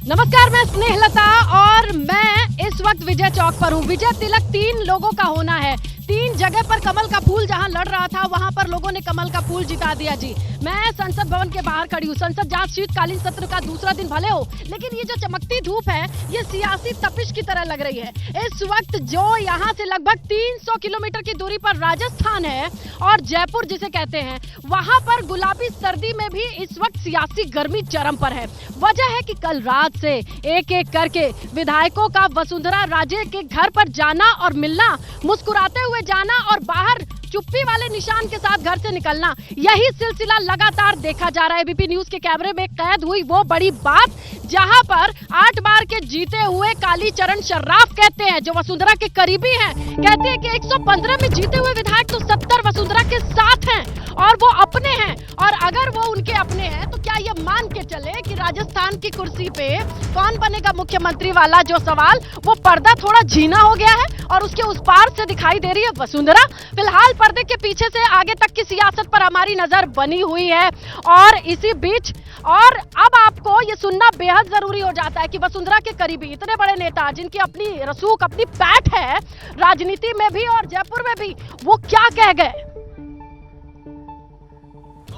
नमस्कार, मैं स्नेहलता और मैं इस वक्त विजय चौक पर हूँ। विजय तिलक 3 लोगों का होना है। 3 जगह पर कमल का फूल जहां लड़ रहा था वहां पर लोगों ने कमल का फूल जिता दिया जी। मैं संसद भवन के बाहर खड़ी हूँ। संसद जहां शीतकालीन सत्र का दूसरा दिन भले हो, लेकिन ये जो चमकती धूप है ये सियासी तपिश की तरह लग रही है। इस वक्त जो यहाँ से लगभग 300 किलोमीटर की दूरी पर राजस्थान है और जयपुर जिसे कहते हैं, वहां पर गुलाबी सर्दी में भी इस वक्त सियासी गर्मी चरम पर है। वजह है कि कल रात से एक एक करके विधायकों का वसुंधरा राजे के घर पर जाना और मिलना, मुस्कुराते हुए जाना और बाहर चुप्पी वाले निशान के साथ घर से निकलना, यही सिलसिला लगातार देखा जा रहा है। एबीपी न्यूज के कैमरे में कैद हुई वो बड़ी बात जहां पर 8 बार के जीते हुए कालीचरण सर्राफ कहते हैं, जो वसुंधरा के करीबी हैं, कहते हैं कि 115 में जीते हुए विधायक तो 70 वसुंधरा के साथ हैं और वो अपने हैं। और अगर वो उनके अपने हैं तो क्या ये मान के चले कि राजस्थान की कुर्सी पे कौन बनेगा मुख्यमंत्री वाला जो सवाल, वो पर्दा थोड़ा झीना हो गया है और उसके उस पार से दिखाई दे रही है वसुंधरा। फिलहाल पर्दे के पीछे से आगे तक की सियासत पर हमारी नजर बनी हुई है और इसी बीच और अब आपको ये सुनना बेहद जरूरी हो जाता है कि वसुंधरा के करीबी इतने बड़े नेता जिनकी अपनी रसूख, अपनी पैठ है राजनीति में भी और जयपुर में भी, वो क्या कह गए।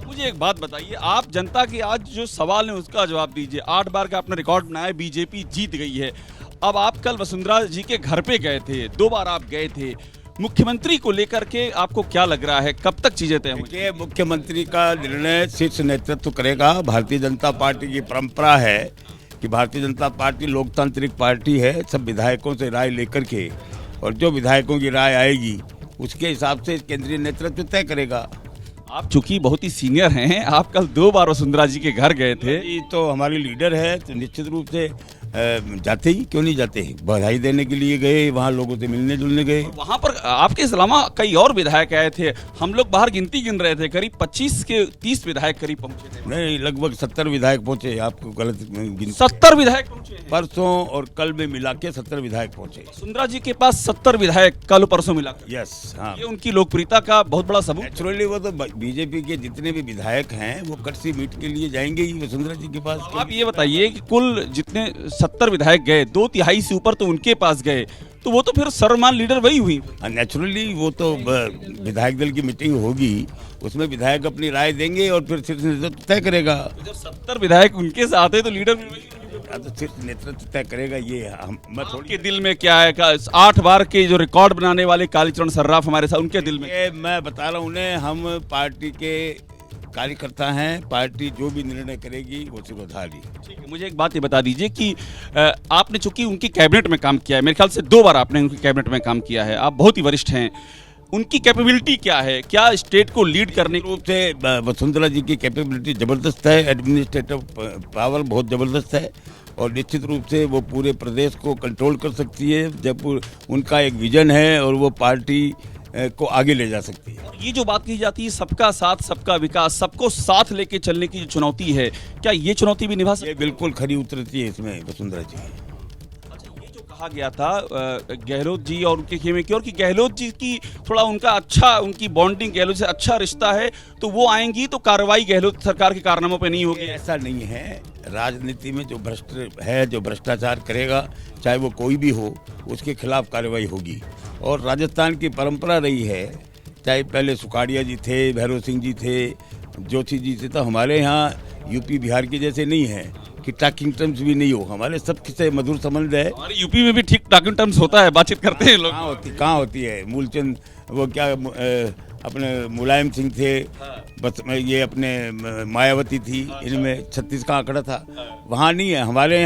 मुझे एक बात बताइए, आप जनता के आज जो सवाल है उसका जवाब दीजिए। 8 बार का आपने रिकॉर्ड बनाया, बीजेपी जीत गई है। अब आप कल वसुंधरा जी के घर पे गए थे, 2 बार आप गए थे। मुख्यमंत्री को लेकर के आपको क्या लग रहा है, कब तक चीजें तय होंगी? मुख्यमंत्री का निर्णय शीर्ष नेतृत्व करेगा। भारतीय जनता पार्टी की परंपरा है कि भारतीय जनता पार्टी लोकतांत्रिक पार्टी है। सब विधायकों से राय लेकर के और जो विधायकों की राय आएगी उसके हिसाब से केंद्रीय नेतृत्व तय करेगा। आप चूंकि बहुत ही सीनियर हैं, आप कल 2 बार वसुंधरा जी के घर गए थे। ये तो हमारी लीडर है तो निश्चित रूप से जाते ही, क्यों नहीं जाते, बधाई देने के लिए गए, वहाँ लोगों से मिलने जुलने गए। वहाँ पर आपके अलावा कई और विधायक आए थे। हम लोग बाहर गिनती गिन रहे थे, करीब 25 के 30 विधायक करीब पहुंचे थे। नहीं, लगभग 70 विधायक पहुंचे। आपको गलत 70 विधायक पहुंचे हैं। परसों और कल में मिला के 70 विधायक पहुंचे। वसुंधरा जी के पास 70 विधायक कल परसों मिला। यस, हाँ, ये उनकी लोकप्रियता का बहुत बड़ा सबूत। नेचुरली वो तो बीजेपी के जितने भी विधायक हैं वो कटसी मीट के लिए जाएंगे ही वसुंधरा जी के पास। आप ये बताइए कि कुल जितने 70 विधायक गए, 2/3 से ऊपर तो उनके पास गए, तो वो तो फिर सर्वमान्य लीडर वही हुई। नेचुरली वो तो विधायक दल की मीटिंग होगी, उसमें विधायक अपनी राय देंगे और फिर शीर्ष नेतृत्व तय करेगा। तो जब 70 विधायक उनके साथ है तो लीडर भी वही। तो शीर्ष नेतृत्व तय करेगा। ये मैं थोड़ी के दिल में क्या है? 8 बार के जो रिकॉर्ड बनाने वाले कालीचरण सर्राफ हमारे साथ, उनके दिल में मैं बता रहा हूँ उन्हें, हम पार्टी के कार्यकर्ता हैं। पार्टी जो भी निर्णय करेगी वो सिरोधारी। ठीक है, मुझे एक बात ये बता दीजिए कि आपने चूंकि उनकी कैबिनेट में काम किया है, मेरे ख्याल से 2 बार आपने उनकी कैबिनेट में काम किया है, आप बहुत ही वरिष्ठ हैं। उनकी कैपेबिलिटी क्या है? क्या स्टेट को लीड करने रूप से वसुंधरा जी की कैपेबिलिटी जबरदस्त है। एडमिनिस्ट्रेटिव पावर बहुत जबरदस्त है और निश्चित रूप से वो पूरे प्रदेश को कंट्रोल कर सकती है। जब उनका एक विजन है और वो पार्टी को आगे ले जा सकती है। ये जो बात की जाती है सबका साथ सबका विकास, सबको साथ लेके चलने की जो चुनौती है, क्या ये चुनौती भी निभा सकती है? बिल्कुल खरी उतरती है इसमें वसुंधरा जी। अच्छा, ये जो कहा गया था गहलोत जी और उनके खेमे की, और कि गहलोत जी की थोड़ा उनका अच्छा, उनकी बॉन्डिंग गहलोत से अच्छा रिश्ता है, तो वो आएंगी तो कार्रवाई गहलोत सरकार के कारनामों पे नहीं होगी। ऐसा नहीं है। राजनीति में जो भ्रष्ट है, जो भ्रष्टाचार करेगा, चाहे वो कोई भी हो, उसके खिलाफ कार्रवाई होगी। और राजस्थान की परंपरा रही है, चाहे पहले सुखाड़िया जी थे, भैरव सिंह जी थे, जोशी जी थे, तो हमारे यहाँ यूपी बिहार के जैसे नहीं है कि टॉकिंग टर्म्स भी नहीं हो। हमारे सब से मधुर संबंध है। हमारे यूपी में भी ठीक टॉकिंग टर्म्स होता है, बातचीत करते हैं लोग। कहाँ होती है? मूलचंद वो क्या अपने मुलायम सिंह थे, बस ये अपने मायावती थी, इनमें 36 का आंकड़ा था। वहाँ नहीं है। हमारे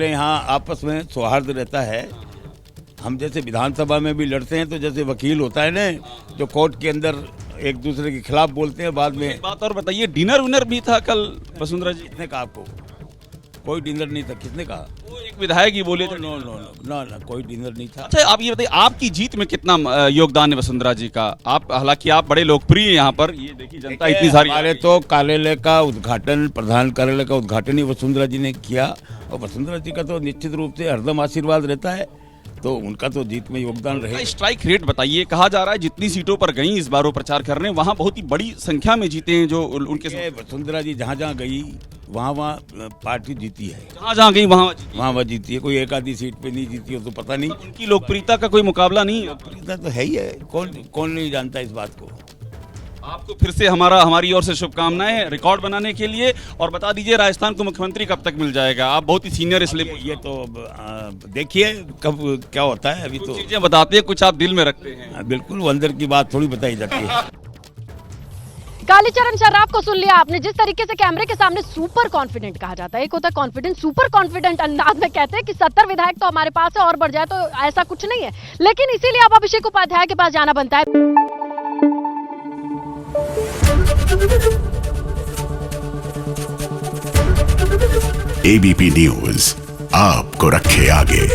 यहाँ आपस में सौहार्द रहता है। हम जैसे विधानसभा में भी लड़ते हैं तो जैसे वकील होता है ना, जो कोर्ट के अंदर एक दूसरे के खिलाफ बोलते हैं, बाद में। एक बात और बताइए, डिनर विनर भी था कल वसुंधरा जी? किसने कहा आपको? कोई डिनर नहीं था। किसने कहा? वो एक विधायक ही बोले थे। नो, कोई डिनर नहीं था। अच्छा, आप ये बताइए, आपकी जीत में कितना योगदान है वसुंधरा जी का? आप, हालांकि आप बड़े लोकप्रिय हैं यहाँ पर, ये देखिए जनता इतनी सारी। हमारे तो कार्यालय का उद्घाटन, प्रधान कार्यालय का उद्घाटन ही वसुंधरा जी ने किया और वसुंधरा जी का तो निश्चित रूप से हरदम आशीर्वाद रहता है। तो उनका तो जीत में योगदान रहे। स्ट्राइक रेट बताइए। कहा जा रहा है जितनी सीटों पर गई इस बार वो प्रचार करने, वहाँ बहुत ही बड़ी संख्या में जीते हैं जो उनके वसुंधरा जी जहाँ जहाँ गई वहाँ पार्टी जीती है। जहाँ जहाँ गई वहाँ जीती है। कोई एक आधी सीट पे नहीं जीती हो तो पता नहीं। उनकी लोकप्रियता का कोई मुकाबला नहीं है। लोकप्रियता तो है ही है, कौन नहीं जानता इस बात को। आपको फिर से हमारी ओर से शुभकामनाएं रिकॉर्ड बनाने के लिए। और बता दीजिए राजस्थान को मुख्यमंत्री कब तक मिल जाएगा? आप बहुत ही सीनियर इसलिए ये तो देखिए कब क्या होता है। अभी तो चीजें बताते हैं, कुछ आप दिल में रखते हैं। बिल्कुल, वो अंदर की बात थोड़ी बताई जाती है। कालीचरण सर्राफ को सुन लिया आपने। जिस तरीके से कैमरे के सामने सुपर कॉन्फिडेंट कहा जाता है, एक होता है कॉन्फिडेंट, सुपर कॉन्फिडेंट अंदाज में कहते हैं कि 70 विधायक तो हमारे पास है और बढ़ जाए तो ऐसा कुछ नहीं है। लेकिन इसीलिए अब अभिषेक उपाध्याय के पास जाना बनता है। एबीपी न्यूज आपको रखे आगे।